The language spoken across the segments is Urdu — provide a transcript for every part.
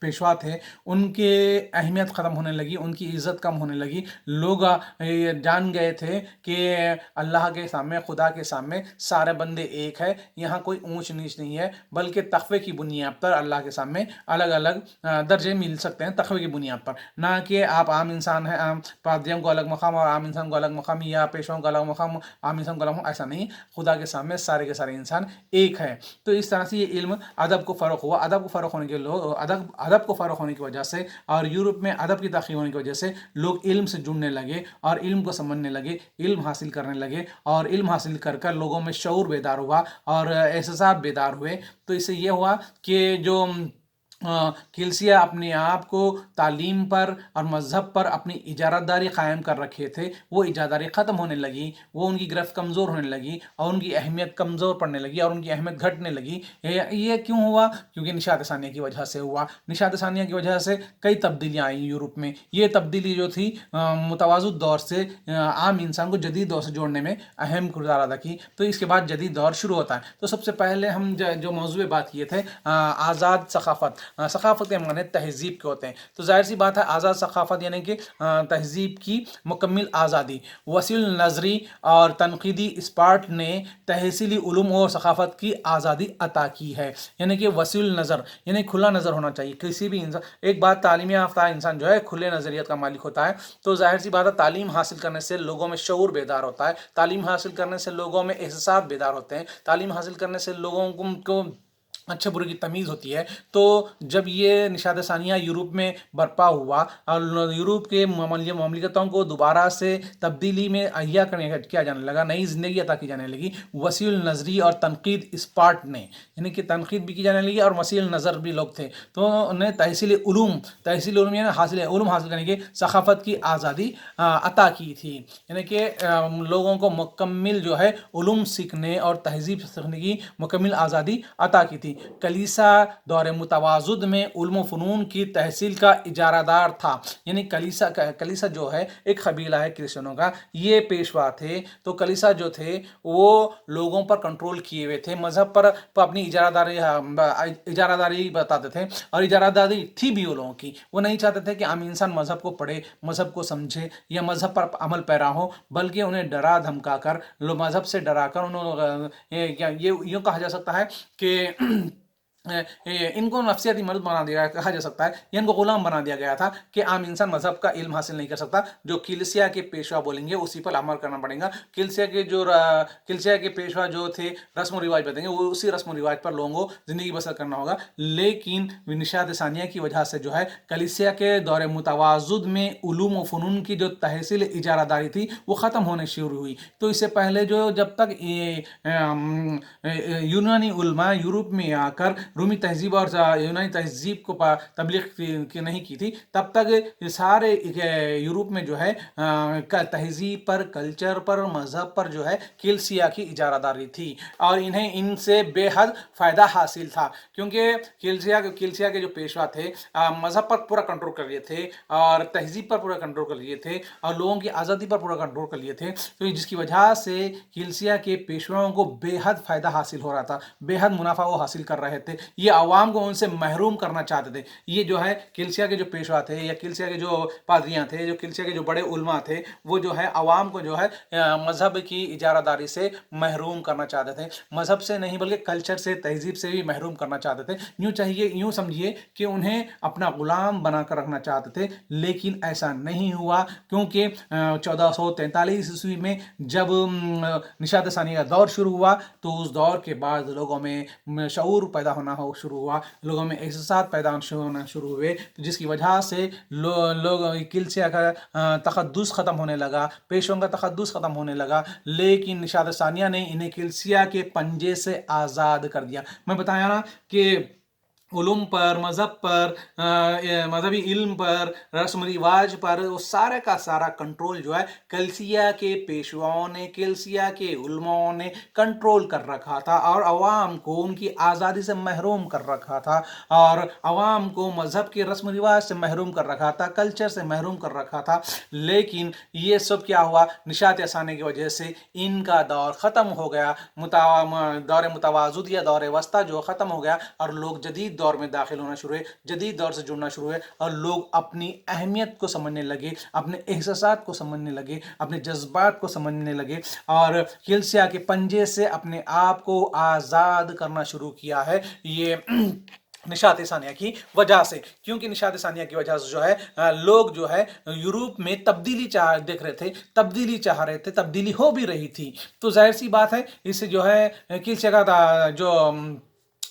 پیشوا تھے ان کے اہمیت ختم ہونے لگی، ان کی عزت کم ہونے لگی. لوگ جان گئے تھے کہ اللہ کے سامنے، خدا کے سامنے سارے بندے ایک ہے، یہاں کوئی اونچ نیچ نہیں ہے، بلکہ تقوی کی بنیاد پر اللہ کے سامنے الگ الگ درجے مل سکتے ہیں، تقوی کی بنیاد پر. نہ کہ آپ عام انسان ہیں، عام پادریوں کو الگ مقام اور عام انسان کو الگ مقام، یا پیشواؤں کو الگ مقام عام انسان کو الگ مقام. ایسا نہیں، خدا کے سامنے سارے کے سارے انسان ایک ہے. تو اس طرح سے یہ علم ادب کو فروغ ہوا. ادب کو فروغ ہونے کے لوگ ادب کو فروغ ہونے کی وجہ سے، اور یورپ میں ادب کی ترقی ہونے کی وجہ سے لوگ علم سے جڑنے لگے اور علم کو سمجھنے لگے، علم حاصل کرنے لگے، اور علم حاصل کر کر لوگوں میں شعور بیدار ہوا اور احساسات بیدار ہوئے. تو اس سے یہ ہوا کہ جو کلیسیا اپنے آپ کو تعلیم پر اور مذہب پر اپنی اجارت داری قائم کر رکھے تھے، وہ اجارت داری ختم ہونے لگی، وہ ان کی گرفت کمزور ہونے لگی، اور ان کی اہمیت کمزور پڑنے لگی، اور ان کی اہمیت گھٹنے لگی. یہ کیوں ہوا؟ کیونکہ نشاط ثانیہ کی وجہ سے ہوا. نشاط ثانیہ کی وجہ سے کئی تبدیلیاں آئیں یورپ میں. یہ تبدیلی جو تھی متوازن دور سے عام انسان کو جدید دور سے جوڑنے میں اہم کردار ادا کی. تو اس کے بعد جدید دور شروع ہوتا ہے. تو سب سے پہلے ہم جو موضوع بات کیے تھے آزاد ثقافت. ثقافت کے معنی تہذیب کے ہوتے ہیں. تو ظاہر سی بات ہے آزاد ثقافت یعنی کہ تہذیب کی مکمل آزادی. وسیع النظری اور تنقیدی اسپارٹ نے تحصیلی علوم اور ثقافت کی آزادی عطا کی ہے. یعنی کہ وسیع النظر یعنی کھلا نظر ہونا چاہیے کسی بھی انسان. ایک بات، تعلیم یافتہ انسان جو ہے کھلے نظریات کا مالک ہوتا ہے. تو ظاہر سی بات ہے تعلیم حاصل کرنے سے لوگوں میں شعور بیدار ہوتا ہے، تعلیم حاصل کرنے سے لوگوں میں احساسات بیدار ہوتے ہیں، تعلیم حاصل کرنے سے لوگوں کو اچھے برے کی تمیز ہوتی ہے. تو جب یہ نشاط ثانیہ یورپ میں برپا ہوا اور یورپ کے مملکتوں کو دوبارہ سے تبدیلی میں احیا کیا جانے لگا، نئی زندگی عطا کی جانے لگی، وسیع النظری اور تنقید اسپارٹ نے، یعنی کہ تنقید بھی کی جانے لگی اور وسیع النظر بھی لوگ تھے، تو انہیں تحصیل علوم یعنی علوم حاصل کرنے کی ثقافت کی آزادی عطا کی تھی. یعنی کہ لوگوں کو مکمل جو ہے علوم سیکھنے اور تہذیب سیکھنے کی مکمل آزادی عطا کی تھی. کلیسا دور متوازد میں علم و فنون کی تحصیل کا اجارہ دار تھا. یعنی کلیسا جو ہے ایک قبیلہ ہے کرسچنوں کا، یہ پیشوا تھے. تو کلیسا جو تھے وہ لوگوں پر کنٹرول کیے ہوئے تھے، مذہب پر اپنی اجارہ داری بتاتے تھے، اور اجارہ داری تھی بھی وہ لوگوں کی. وہ نہیں چاہتے تھے کہ عام انسان مذہب کو پڑھے، مذہب کو سمجھے یا مذہب پر عمل پیرا ہو، بلکہ انہیں ڈرا دھمکا کر، مذہب سے ڈرا کر یہ یوں کہا جا سکتا ہے کہ ان کو نفسیاتی مرض بنا دیا کہا جا سکتا ہے، یا ان کو غلام بنا دیا گیا تھا کہ عام انسان مذہب کا علم حاصل نہیں کر سکتا. جو کلیسیا کے پیشوا بولیں گے اسی پر عمل کرنا پڑے گا. کلیسیا کے پیشوا جو تھے رسم و رواج بتائیں گے، وہ اسی رسم و رواج پر لوگوں کو زندگی بسر کرنا ہوگا. لیکن نشاط ثانیہ کی وجہ سے جو ہے کلیسیا کے دور متوازد میں علوم و فنون کی جو تحصیل اجارہ داری تھی وہ ختم ہونے شروع ہوئی. تو اس سے پہلے جب تک یونانی علماء یورپ میں آ کر رومی تہذیب اور یونانی تہذیب کو تبلیغ نہیں کی تھی، تب تک سارے یورپ میں جو ہے تہذیب پر، کلچر پر، مذہب پر جو ہے کلیسیا کی اجارہ داری تھی، اور انہیں ان سے بے حد فائدہ حاصل تھا. کیونکہ کلیسیا کے جو پیشوا تھے مذہب پر پورا کنٹرول کر لیے تھے، اور تہذیب پر پورا کنٹرول کر لیے تھے، اور لوگوں کی آزادی پر پورا کنٹرول کر لیے تھے. تو جس کی وجہ سے کلیسیا کے پیشواؤں کو بے حد فائدہ حاصل ہو رہا تھا، بے حد منافع وہ حاصل کر رہے تھے. یہ عوام کو ان سے محروم کرنا چاہتے تھے. یہ جو ہے کلیسیا کے جو پیشوا تھے، یا کلیسیا کے جو پادریاں تھے، جو کلیسیا کے جو بڑے علماء تھے، وہ جو ہے عوام کو جو ہے مذہب کی اجارہ داری سے محروم کرنا چاہتے تھے. مذہب سے نہیں بلکہ کلچر سے، تہذیب سے بھی محروم کرنا چاہتے تھے. یوں سمجھیے کہ انہیں اپنا غلام بنا کر رکھنا چاہتے تھے. لیکن ایسا نہیں ہوا، کیونکہ 1443 عیسوی میں جب نشاط ثانیہ کا دور شروع ہوا تو اس دور کے بعد لوگوں میں شعور پیدا ہونا شروع ہوا، لوگوں میں احساسات پیدا ہونا شروع ہوئے، جس کی وجہ سے لوگ کلیسیا کا تقدس ختم ہونے لگا، پیشوں کا تقدس ختم ہونے لگا. لیکن نشاط ثانیہ نے انہیں کلیسیا کے پنجے سے آزاد کر دیا. میں بتایا نا کہ علوم پر، مذہب پر، مذہبی علم پر، رسم و رواج پر، وہ سارے کا سارا کنٹرول جو ہے کلیسیا کے پیشواؤں نے، کلیسیا کے علماؤں نے کنٹرول کر رکھا تھا، اور عوام کو ان کی آزادی سے محروم کر رکھا تھا، اور عوام کو مذہب کے رسم و رواج سے محروم کر رکھا تھا، کلچر سے محروم کر رکھا تھا. لیکن یہ سب کیا ہوا؟ نشاط ثانیہ کی وجہ سے ان کا دور ختم ہو گیا. دور متوازد یا دور وسطیٰ جو ختم ہو گیا، اور لوگ جدید دور میں داخل ہونا شروع ہوئے، جدید دور سے جڑنا شروع ہوئے، اور لوگ اپنی اہمیت کو سمجھنے لگے، اپنے احساسات کو سمجھنے لگے، اپنے جذبات کو سمجھنے لگے، اور کلیسیا کے پنجے سے اپنے آپ کو آزاد کرنا شروع کیا ہے، یہ نشاط ثانیہ کی وجہ سے۔ کیونکہ نشاط ثانیہ کی وجہ سے جو ہے لوگ جو ہے یورپ میں تبدیلی دیکھ رہے تھے، تبدیلی چاہ رہے تھے، تبدیلی ہو بھی رہی تھی، تو ظاہر سی بات ہے اس سے جو ہے کلیسیا کا جو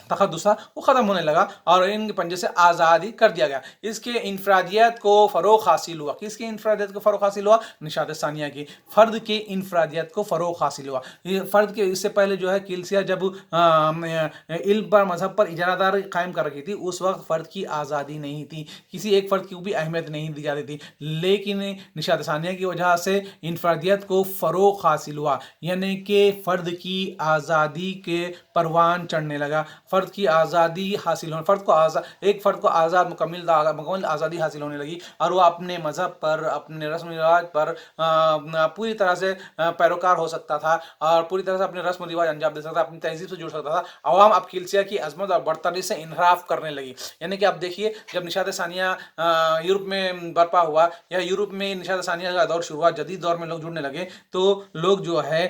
تقدس تھا وہ ختم ہونے لگا اور ان کے پنجے سے آزادی کر دیا گیا۔ اس کے انفرادیت کو فروغ حاصل ہوا۔ کس کے انفرادیت کو فروغ حاصل ہوا؟ نشاط ثانیہ کی، فرد کے انفرادیت کو فروغ حاصل ہوا۔ فرد کے اس سے پہلے جو ہے کلیسیا جب علم پر، مذہب پر اجارہ داری قائم کر رکھی تھی، اس وقت فرد کی آزادی نہیں تھی، کسی ایک فرد کی بھی اہمیت نہیں دی جاتی تھی، لیکن نشاط ثانیہ کی وجہ سے انفرادیت کو فروغ حاصل ہوا، یعنی کہ فرد کی آزادی کے پروان چڑھنے لگا، فرد کی آزادی حاصل ہونے، ایک فرد کو مکمل آزادی حاصل ہونے لگی، اور وہ اپنے مذہب پر، اپنے رسم و رواج پر پوری طرح سے پیروکار ہو سکتا تھا، اور پوری طرح سے اپنے رسم و رواج انجام دے سکتا تھا، اپنی تہذیب سے جڑ سکتا تھا۔ عوام اب کلیسیا کی عظمت اور برتری سے انحراف کرنے لگی، یعنی کہ اب دیکھیے جب نشاط ثانیہ یورپ میں برپا ہوا، یا یورپ میں نشاط ثانیہ کا دور شروع ہوا، جدید دور میں لوگ جڑنے لگے، تو لوگ جو ہے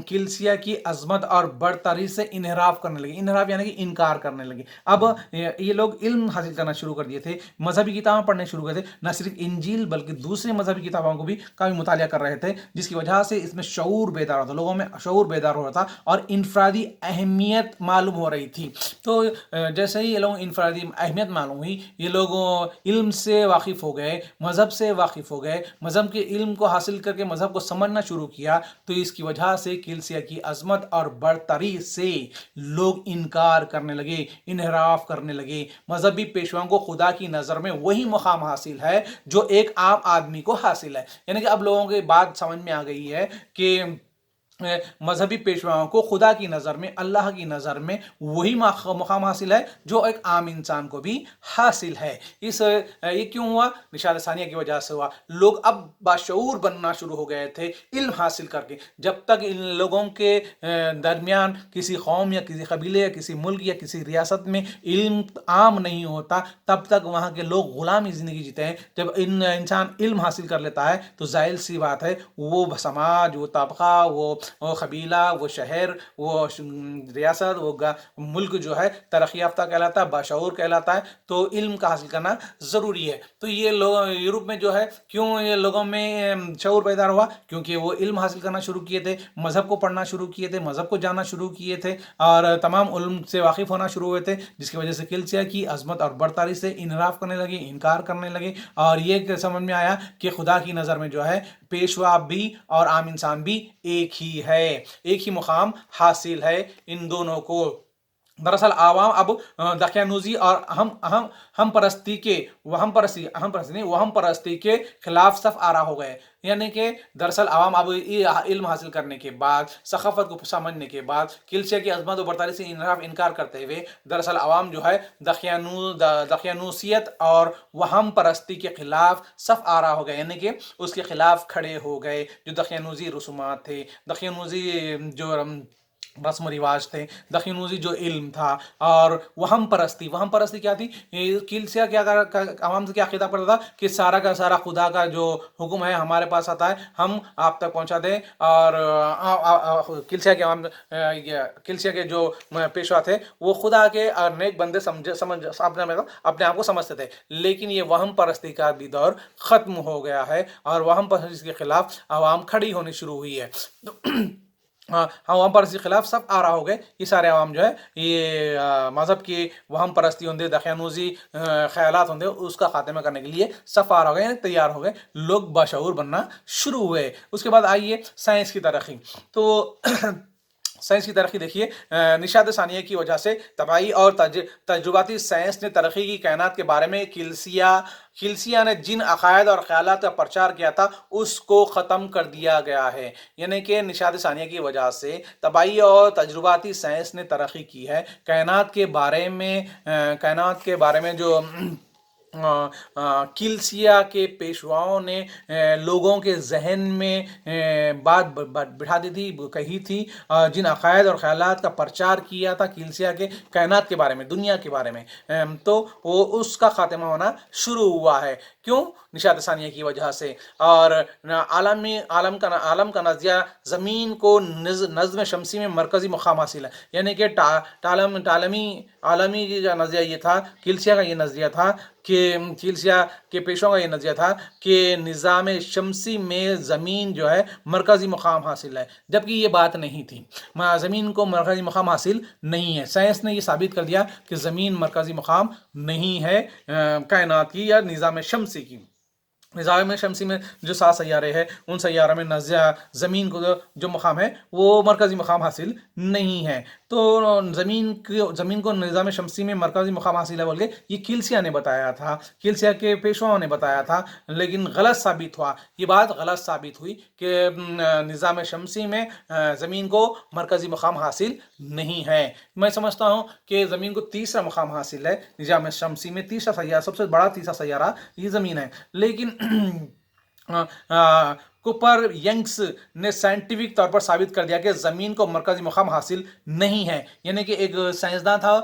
کلیسیا کی عظمت اور برتری سے انحراف کرنے لگے، انحراف یعنی کہ انکار کرنے لگے۔ اب یہ لوگ علم حاصل کرنا شروع کر دیے تھے، مذہبی کتابیں پڑھنے شروع کر دیے، نہ صرف انجیل بلکہ دوسری مذہبی کتابوں کو بھی کافی مطالعہ کر رہے تھے، جس کی وجہ سے اس میں شعور بیدار ہوتا، لوگوں میں شعور بیدار ہو رہا تھا، اور انفرادی اہمیت معلوم ہو رہی تھی۔ تو جیسے ہی یہ لوگ انفرادی اہمیت معلوم ہوئی، یہ لوگ علم سے واقف ہو گئے، مذہب سے واقف ہو گئے، مذہب کے علم کو حاصل کر کے مذہب کو سمجھنا شروع کیا، تو اس کی وجہ سے کلیسیا کی عظمت اور برتری سے لوگ انکار کرنے لگے، انحراف کرنے لگے۔ مذہبی پیشواؤں کو خدا کی نظر میں وہی مقام حاصل ہے جو ایک عام آدمی کو حاصل ہے، یعنی کہ اب لوگوں کی بات سمجھ میں آ گئی ہے کہ مذہبی پیشواؤں کو خدا کی نظر میں، اللہ کی نظر میں وہی مقام حاصل ہے جو ایک عام انسان کو بھی حاصل ہے۔ یہ کیوں ہوا؟ نشاط ثانیہ کی وجہ سے ہوا۔ لوگ اب باشعور بننا شروع ہو گئے تھے علم حاصل کر کے۔ جب تک ان لوگوں کے درمیان کسی قوم یا کسی قبیلے یا کسی ملک یا کسی ریاست میں علم عام نہیں ہوتا، تب تک وہاں کے لوگ غلامی زندگی جیتے ہیں۔ جب انسان علم حاصل کر لیتا ہے تو ظاہر سی بات ہے وہ سماج، وہ طبقہ، وہ قبیلہ، وہ شہر، وہ ریاست، وہ ملک جو ہے ترقی یافتہ کہلاتا ہے، باشعور کہلاتا ہے۔ تو علم کا حاصل کرنا ضروری ہے۔ تو یہ لوگ یورپ میں جو ہے کیوں یہ لوگوں میں شعور بیدار ہوا؟ کیونکہ وہ علم حاصل کرنا شروع کیے تھے، مذہب کو پڑھنا شروع کیے تھے، مذہب کو جاننا شروع کیے تھے، اور تمام علم سے واقف ہونا شروع ہوئے تھے، جس کی وجہ سے کلیسیا کی عظمت اور برتری سے انحراف کرنے لگے، انکار کرنے لگے، اور یہ سمجھ میں آیا کہ خدا کی نظر میں جو ہے پیشوا بھی اور عام انسان بھی ایک ہی ہے، ایک ہی مقام حاصل ہے ان دونوں کو۔ دراصل عوام اب دقیانوسی اور ہم پرستی کے خلاف صف آرا ہو گئے، یعنی کہ دراصل عوام اب علم حاصل کرنے کے بعد، ثقافت کو سمجھنے کے بعد، کلیسیا کی عظمت و برتری سے انکار کرتے ہوئے، دراصل عوام جو ہے دقیانوسیت اور وہم پرستی کے خلاف صف آرا ہو گئے، یعنی کہ اس کے خلاف کھڑے ہو گئے۔ جو دقیانوسی رسومات تھے، دقیانوسی جو رسم و رواج تھے، دقیانوسی جو علم تھا، اور وہم پرستی کیا تھی؟ کلیسیا عوام سے کیا خطاب کرتا تھا کہ سارا کا سارا خدا کا جو حکم ہے ہمارے پاس آتا ہے، ہم آپ تک پہنچا دیں، اور کلیسیا کے جو پیشوا تھے وہ خدا کے نیک بندے اپنے آپ کو سمجھتے تھے، لیکن یہ وہم پرستی کا بھی دور ختم ہو گیا ہے، اور وہم پرستی کے خلاف عوام کھڑی ہونی شروع ہوئی ہے۔ عوام پرستی کے خلاف سب آرا ہو گئے، یہ سارے عوام جو ہے یہ مذہب کی وہم پرستی ہوندے، دقیانوسی خیالات ہوندے، اس کا خاتمہ کرنے کے لیے سب آرا ہو گئے، تیار ہو گئے، لوگ باشعور بننا شروع ہوئے۔ اس کے بعد آئیے سائنس کی ترقی۔ تو سائنس کی ترقی دیکھیے، نشاط ثانیہ کی وجہ سے طبعی اور تجرباتی سائنس نے ترقی کی کائنات کے بارے میں کلیسیا نے جن عقائد اور خیالات کا پرچار کیا تھا اس کو ختم کر دیا گیا ہے، یعنی کہ نشاط ثانیہ کی وجہ سے طبعی اور تجرباتی سائنس نے ترقی کی ہے۔ کائنات کے بارے میں جو کلسیا کے پیشواؤں نے لوگوں کے ذہن میں بات بٹھا دی تھی، کہی تھی، جن عقائد اور خیالات کا پرچار کیا تھا کلسیا کے کائنات کے بارے میں، دنیا کے بارے میں، تو وہ اس کا خاتمہ ہونا شروع ہوا ہے۔ کیوں؟ نشاط ثانیہ کی وجہ سے۔ اور عالم کا نظریہ زمین کو نظم شمسی میں مرکزی مقام حاصل ہے، یعنی کہ عالمی جو نظریہ یہ تھا، کلسیا کا یہ نظریہ تھا کہ کلسیا کے پیشوں کا یہ نظریہ تھا کہ نظام شمسی میں زمین جو ہے مرکزی مقام حاصل ہے، جبکہ یہ بات نہیں تھی، زمین کو مرکزی مقام حاصل نہیں ہے۔ سائنس نے یہ ثابت کر دیا کہ زمین مرکزی مقام نہیں ہے کائنات کی یا نظام شمسی کی۔ نظام شمسی میں جو 7 سیارے ہیں، ان سیاروں میں زمین کو جو مقام ہے وہ مرکزی مقام حاصل نہیں ہے۔ تو زمین کو نظام شمسی میں مرکزی مقام حاصل ہے بول کے یہ کلسیا نے بتایا تھا، کلسیا کے پیشواؤں نے بتایا تھا، لیکن غلط ثابت ہوا، یہ بات غلط ثابت ہوئی کہ نظام شمسی میں زمین کو مرکزی مقام حاصل نہیں ہے۔ میں سمجھتا ہوں کہ زمین کو تیسرا مقام حاصل ہے نظام شمسی میں، تیسرا سیارہ، سب سے بڑا تیسرا سیارہ یہ زمین ہے۔ لیکن کوپر ینگس نے سائنٹیفک طور پر ثابت کر دیا کہ زمین کو مرکزی مقام حاصل نہیں ہے، یعنی کہ ایک سائنسداں تھا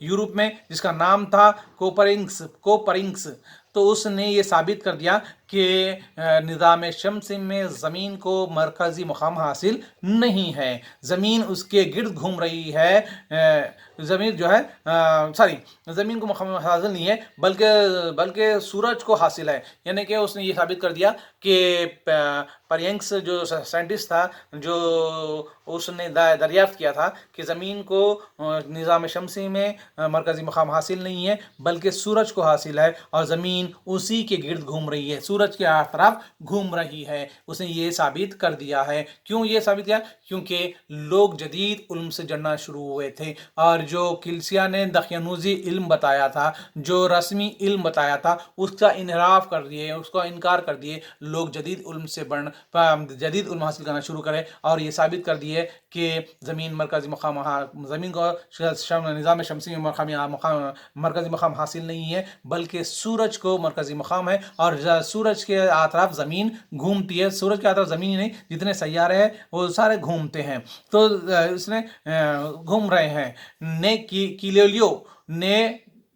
یورپ میں جس کا نام تھا کوپرنکس، تو اس نے یہ ثابت کر دیا کہ نظام شمسی میں زمین کو مرکزی مقام حاصل نہیں ہے، زمین اس کے گرد گھوم رہی ہے، زمین جو ہے زمین کو مقام حاصل نہیں ہے بلکہ سورج کو حاصل ہے، یعنی کہ اس نے یہ ثابت کر دیا کہ پرینکس جو سائنٹسٹ تھا، جو اس نے دریافت کیا تھا کہ زمین کو نظام شمسی میں مرکزی مقام حاصل نہیں ہے بلکہ سورج کو حاصل ہے، اور زمین اسی کے گرد گھوم رہی ہے، سورج کے اطراف گھوم رہی ہے، اس نے یہ ثابت کر دیا ہے۔ کیوں یہ ثابت کیا؟ کیونکہ لوگ جدید علم سے جڑنا شروع ہوئے تھے، اور جو کلسیا نے دقیانوسی علم بتایا تھا، جو رسمی علم بتایا تھا، اس کا انحراف کر دیے، اس کا انکار کر دیے، لوگ جدید علم حاصل کرنا شروع کرے اور یہ ثابت کر دیے کہ زمین مرکزی مقام، زمین کو نظام شمسی میں مرکزی مقام حاصل نہیں ہے بلکہ سورج کو مرکزی مقام ہے، اور سورج کے اطراف زمین گھومتی ہے، سورج کے اطراف زمین ہی نہیں، جتنے سیارے ہیں وہ سارے گھومتے ہیں، تو اس نے گھوم رہے ہیں۔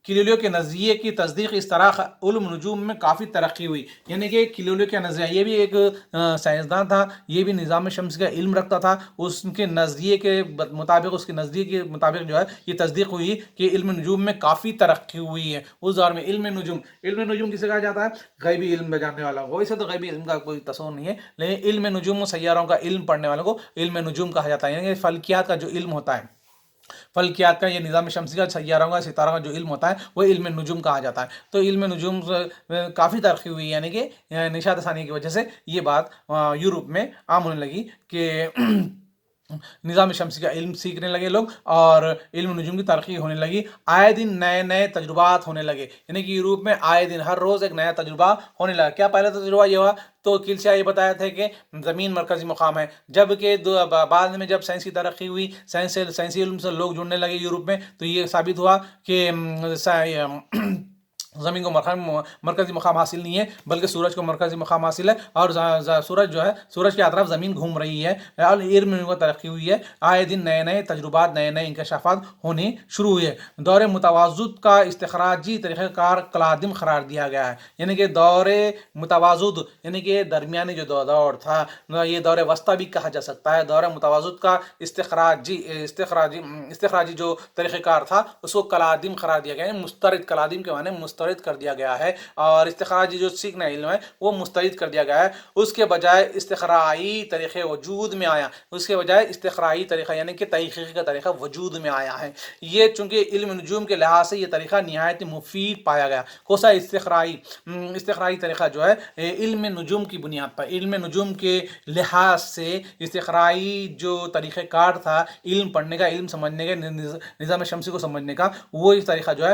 کیلیلیو کے نظریے کی تصدیق اس طرح علم نجوم میں کافی ترقی ہوئی، یعنی کہ کیلیلیو کا نظریہ، یہ بھی ایک سائنسداں تھا، یہ بھی نظام شمسی کا علم رکھتا تھا، اس کے نظریے کے مطابق، اس کے نظریے کے مطابق جو ہے یہ تصدیق ہوئی کہ علم نجوم میں کافی ترقی ہوئی ہے اس دور میں۔ علم نجوم کسے کہا جاتا ہے؟ غیبی علم جاننے والا کو، ویسے تو غیبی علم کا کوئی تصور نہیں ہے، لیکن علم نجوم و سیاروں کا علم پڑھنے والوں کو علم نجوم کہا جاتا ہے، یعنی کہ فلکیات کا جو علم ہوتا ہے، فلکیات کا، یہ نظام شمسی کا، سیاروں کا، ستاروں کا جو علم ہوتا ہے وہ علم نجوم کہا جاتا ہے۔ تو علم نجوم کافی ترقی ہوئی، یعنی کہ نشاط ثانیہ کی وجہ سے یہ بات یورپ میں عام ہونے لگی کہ نظام شمسی کا علم سیکھنے لگے لوگ، اور علم نجوم کی ترقی ہونے لگی، آئے دن نئے نئے تجربات ہونے لگے، یعنی کہ یورپ میں آئے دن ہر روز ایک نیا تجربہ ہونے لگا۔ کیا پہلا تجربہ یہ ہوا؟ تو کلسیا یہ بتایا تھا کہ زمین مرکزی مقام ہے، جبکہ بعد میں جب سائنسی ترقی ہوئی، سائنسی علم سے لوگ جڑنے لگے یورپ میں، تو یہ ثابت ہوا کہ زمین کو مرکزی مقام حاصل نہیں ہے بلکہ سورج کو مرکزی مقام حاصل ہے، اور سورج جو ہے، سورج کے اطراف زمین گھوم رہی ہے، اور علم میں ترقی ہوئی ہے، آئے دن نئے نئے تجربات، نئے نئے انکشافات ہونے شروع ہوئے۔ دور متوازد کا استخراجی طریقہ کار قلادم قرار دیا گیا ہے، یعنی کہ دور متوازد، یعنی کہ درمیانی جو دور تھا، یہ دور وسطی بھی کہا جا سکتا ہے، دور متوازد کا استخراجی جو طریقہ کار تھا اس کو قلادم قرار دیا گیا ہے، مسترد، قلادم کے معنی مسترد کر دیا گیا ہے، اور استخراجی جو سیکھنا علم ہے وہ مسترد کر دیا گیا ہے، اس کے بجائے استخرائی طریقے وجود میں آیا، اس کے بجائے استخرائی طریقہ یعنی کہ تحقیق کا طریقہ وجود میں آیا ہے۔ یہ چونکہ علم نجوم کے لحاظ سے یہ طریقہ نہایت مفید پایا گیا۔ کوسا استخرائی طریقہ جو ہے علم نجوم کی بنیاد پر، علم نجوم کے لحاظ سے استخرائی جو طریقہ کار تھا علم پڑھنے کا، علم سمجھنے کا، نظام شمسی کو سمجھنے کا، وہ اس طریقہ جو ہے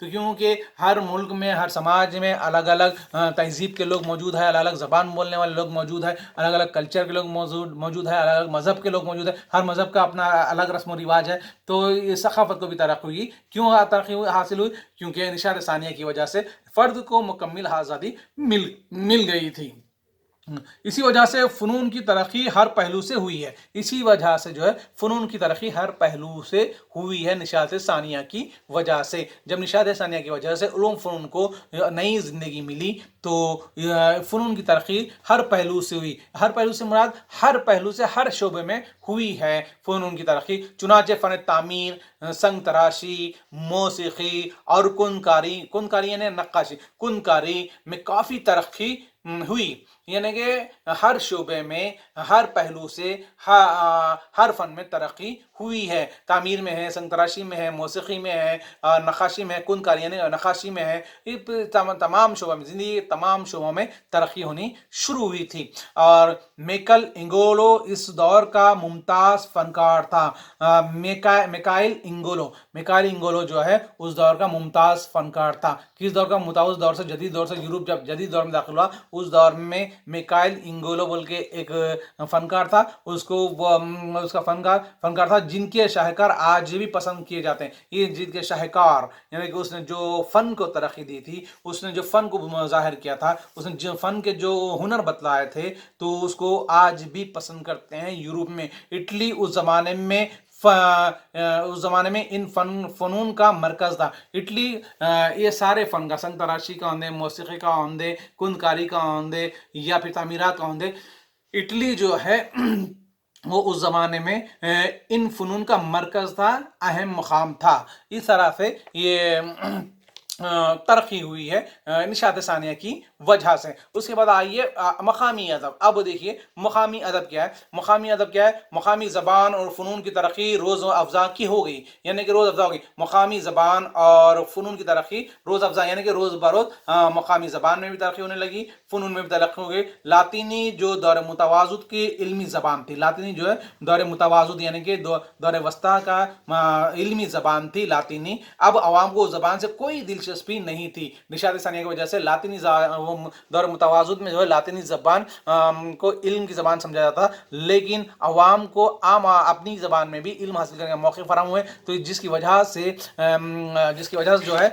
تو کیونکہ ہر ملک میں ہر سماج میں الگ الگ تہذیب کے لوگ موجود ہیں, الگ الگ زبان بولنے والے لوگ موجود ہیں, الگ الگ کلچر کے لوگ موجود ہیں, الگ الگ مذہب کے لوگ موجود ہیں, ہر مذہب کا اپنا الگ رسم و رواج ہے. تو اس ثقافت کو بھی ترقی ہوئی. کیوں ترقی حاصل ہوئی؟ کیونکہ نشاط ثانیہ کی وجہ سے فرد کو مکمل آزادی مل گئی تھی. اسی وجہ سے فنون کی ترقی ہر پہلو سے ہوئی ہے. اسی وجہ سے جو ہے فنون کی ترقی ہر پہلو سے ہوئی ہے نشاط ثانیہ کی وجہ سے. جب نشاط ثانیہ کی وجہ سے علوم فنون کو نئی زندگی ملی تو فنون کی ترقی ہر پہلو سے ہوئی. ہر پہلو سے مراد ہر پہلو سے ہر شعبے میں ہوئی ہے فنون کی ترقی. چنانچہ فن تعمیر, سنگ تراشی, موسیقی اور کنکاری یعنی نقاشی, کنکاری میں کافی ترقی ہوئی. یعنی کہ ہر شعبے میں ہر پہلو سے ہر فن میں ترقی ہوئی ہے. تعمیر میں ہے, سنگ تراشی میں ہے, موسیقی میں ہے, نقاشی میں ہے, کنکاری یعنی نقاشی میں ہے. تمام شعبوں میں زندگی تمام شعبوں میں ترقی ہونی شروع ہوئی تھی. اور میکل انگولو اس دور کا ممتاز فنکار تھا. میکائل انگولو جو ہے اس دور کا ممتاز فنکار تھا. کس دور کا ممتاز؟ اس دور سے جدید دور سے یورپ جب جدید دور میں داخل ہوا اس دور میں میکائل انگولو بول کے ایک فنکار تھا. اس کا فنکار تھا جن کے شاہکار آج بھی پسند کیے جاتے ہیں. یہ جن کے شاہکار یعنی کہ اس نے جو فن کو ترقی دی تھی, اس نے جو فن کو ظاہر کیا تھا, اس نے جو فن کے جو ہنر بتلائے تھے تو اس کو آج بھی پسند کرتے ہیں یورپ میں. اٹلی اس زمانے میں ان فنون کا مرکز تھا. اٹلی یہ سارے فن کا, سنگ تراشی کا ہوندے, موسیقی کا ہوندے, کنکاری کا ہوندے یا پھر تعمیرات کا ہوندے, اٹلی جو ہے وہ اس زمانے میں ان فنون کا مرکز تھا, اہم مقام تھا. اس طرح سے یہ ترقی ہوئی ہے نشاط ثانیہ کی وجہ سے. اس کے بعد آئیے مقامی ادب. اب دیکھیے مقامی ادب کیا ہے. مقامی زبان اور فنون کی ترقی روز افزا کی ہو گئی. یعنی کہ روز افزا ہو گئی. مقامی زبان اور فنون کی ترقی روز افزا یعنی کہ روز بروز مقامی زبان میں بھی ترقی ہونے لگی, فنون میں بھی ترقی ہو گئی. لاطینی جو دور متوسط کی علمی زبان تھی, لاطینی جو ہے دور متوسط یعنی کہ دور وسطیٰ کا علمی زبان تھی لاطینی. اب عوام کو اس زبان سے کوئی دلچسپی نہیں تھی. نشاط ثانیہ کی وجہ سے لاطینی دور متوسط میں جو ہے لاطینی زبان کو علم کی زبان سمجھا جاتا, لیکن عوام کو عام اپنی زبان میں بھی علم حاصل کرنے کا موقع فراہم ہوئے. تو جس کی وجہ سے جو ہے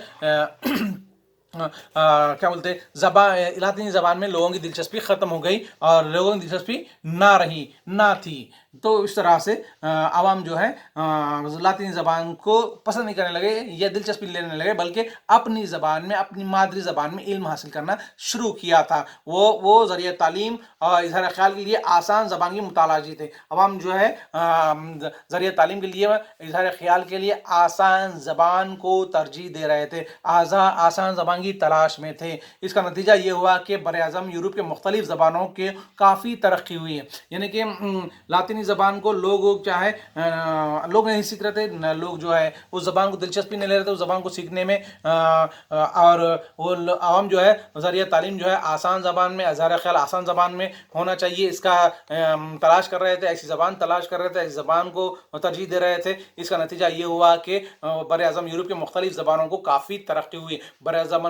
کیا بولتے لاطینی زبان میں لوگوں کی دلچسپی ختم ہو گئی اور لوگوں کی دلچسپی نہ تھی. تو اس طرح سے عوام جو ہے لاطینی زبان کو پسند نہیں کرنے لگے یا دلچسپی لینے لگے, بلکہ اپنی زبان میں, اپنی مادری زبان میں علم حاصل کرنا شروع کیا تھا. وہ ذریعہ تعلیم اور اظہار خیال کے لیے آسان زبان کی متعلق تھے. عوام جو ہے ذریعہ تعلیم کے لیے, اظہار خیال کے لیے آسان زبان کو ترجیح دے رہے تھے, آسان زبان کی تلاش میں تھے. اس کا نتیجہ یہ ہوا کہ براعظم یورپ کے مختلف زبانوں کے کافی ترقی ہوئی ہے. یعنی کہ لاطینی زبان کو لوگ نہیں سیکھ رہے تھے, لوگ جو ہے اس زبان کو دلچسپی نہیں لے رہے تھے اس زبان کو سیکھنے میں, اور وہ عوام جو ہے ذریعہ تعلیم جو ہے آسان زبان میں, اظہار خیال آسان زبان میں ہونا چاہیے اس کا تلاش کر رہے تھے, ایسی زبان تلاش کر رہے تھے, ایسی زبان کو ترجیح دے رہے تھے. اس کا نتیجہ یہ ہوا کہ براعظم یورپ کے مختلف زبانوں کو کافی ترقی ہوئی. براعظم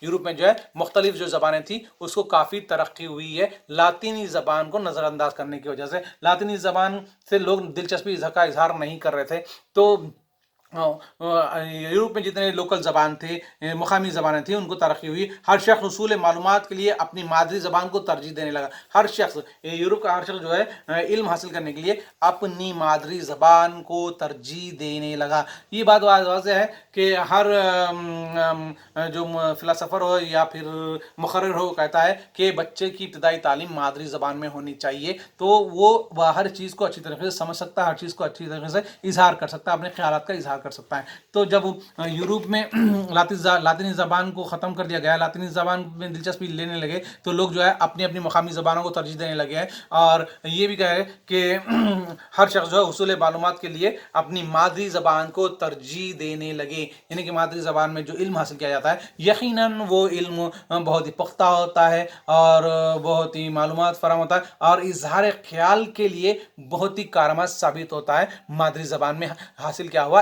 یورپ میں جو ہے مختلف جو زبانیں تھیں اس کو کافی ترقی ہوئی ہے لاطینی زبان کو نظر انداز کرنے کی وجہ سے. لاطینی زبان سے لوگ دلچسپی کا اظہار نہیں کر رہے تھے. تو یورپ میں جتنے لوکل زبان تھے, مقامی زبانیں تھیں, ان کو ترقی ہوئی. ہر شخص حصول معلومات کے لیے اپنی مادری زبان کو ترجیح دینے لگا. ہر شخص, یورپ کا ہر شخص جو ہے علم حاصل کرنے کے لیے اپنی مادری زبان کو ترجیح دینے لگا. یہ بات واضح ہے کہ ہر جو فلسفر ہو یا پھر مقرر ہو کہتا ہے کہ بچے کی ابتدائی تعلیم مادری زبان میں ہونی چاہیے, تو وہ ہر چیز کو اچھی طریقے سے سمجھ سکتا ہے, ہر چیز کو اچھی طریقے سے اظہار کر سکتا ہے, اپنے خیالات کا اظہار کر سکتا ہے. تو جب یورپ میں لاطینی زبان کو ختم کر دیا گیا, لاطینی زبان میں دلچسپی لینے لگے, تو لوگ جو ہے اپنی اپنی مقامی زبانوں کو ترجیح دینے لگے ہیں. اور یہ بھی کہا ہے کہ ہر شخص جو ہے حصول معلومات کے لیے اپنی مادری زبان کو ترجیح دینے لگے. یعنی کہ مادری زبان میں جو علم حاصل کیا جاتا ہے یقیناً وہ علم بہت ہی پختہ ہوتا ہے اور بہت ہی معلومات فراہم ہوتا ہے, اور اظہار خیال کے لیے بہت ہی کارآمد ثابت ہوتا ہے مادری زبان میں حاصل کیا ہوا